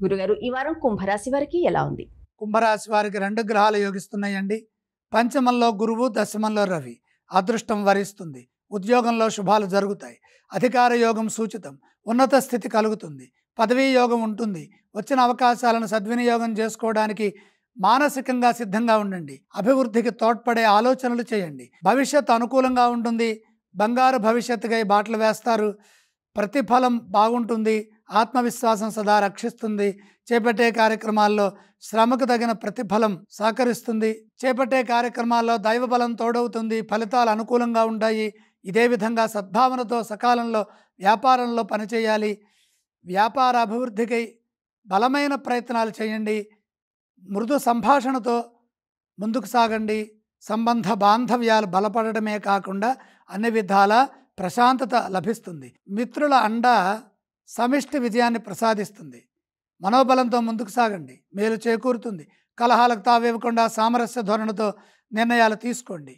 గురుగారు, ఈ వారం కుంభరాశి వారికి ఎలా ఉంది? కుంభరాశి వారికి 2 గ్రహాలు యోగిస్తున్నాయండి. పంచమంలో గురువు, దశమంలో రవి. అదృష్టం వరిస్తుంది. ఉద్యోగంలో శుభాలు జరుగుతాయి. అధికార యోగం సూచితం. ఉన్నత స్థితి కలుగుతుంది. పదవీ యోగం ఉంటుంది. వచ్చిన అవకాశాలను సద్వినియోగం చేసుకోవడానికి మానసికంగా సిద్ధంగా ఉండండి. అభివృద్ధికి తోడ్పడే ఆలోచనలు చేయండి. భవిష్యత్తు అనుకూలంగా ఉంటుంది. బంగారు భవిష్యత్తుకై బాటలు వేస్తారు. ప్రతిఫలం బాగుంటుంది. ఆత్మవిశ్వాసం సదా రక్షిస్తుంది. చేపట్టే కార్యక్రమాల్లో శ్రమకు తగిన ప్రతిఫలం సహకరిస్తుంది. చేపట్టే కార్యక్రమాల్లో దైవబలం తోడవుతుంది. ఫలితాలు అనుకూలంగా ఉంటాయి. ఇదే విధంగా సద్భావనతో సకాలంలో వ్యాపారంలో పనిచేయాలి. వ్యాపార అభివృద్ధికై బలమైన ప్రయత్నాలు చేయండి. మృదు సంభాషణతో ముందుకు సాగండి. సంబంధ బాంధవ్యాలు బలపడమే కాకుండా అన్ని విధాల ప్రశాంతత లభిస్తుంది. మిత్రుల అండ సమిష్టి విజయాన్ని ప్రసాదిస్తుంది. మనోబలంతో ముందుకు సాగండి. మేలు చేకూరుతుంది. కలహాలకు తావివ్వకుండా సామరస్య ధోరణితో నిర్ణయాలు తీసుకోండి.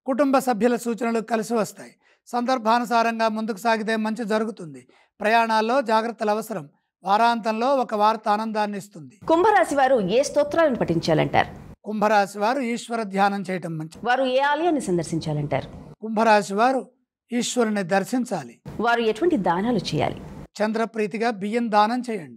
కుటుంబ సభ్యుల సూచనలు కలిసి వస్తాయి. సందర్భానుసారంగా ముందుకు సాగితే మంచి జరుగుతుంది. ప్రయాణాల్లో జాగ్రత్తలు అవసరం. వారాంతంలో ఒక వార్త ఆనందాన్ని ఇస్తుంది. కుంభరాశి వారు ఏ స్తోత్రాలను పఠించాలంటారు? కుంభరాశి వారు ఈశ్వర ధ్యానం చేయటం మంచిది. వారు ఏ ఆలయాన్ని సందర్శించాలంటారు? కుంభరాశి వారు ఈశ్వరుని దర్శించాలి. వారు ఎటువంటి దానాలు చేయాలి? చంద్రప్రీతిగా బియ్యం దానం చేయండి.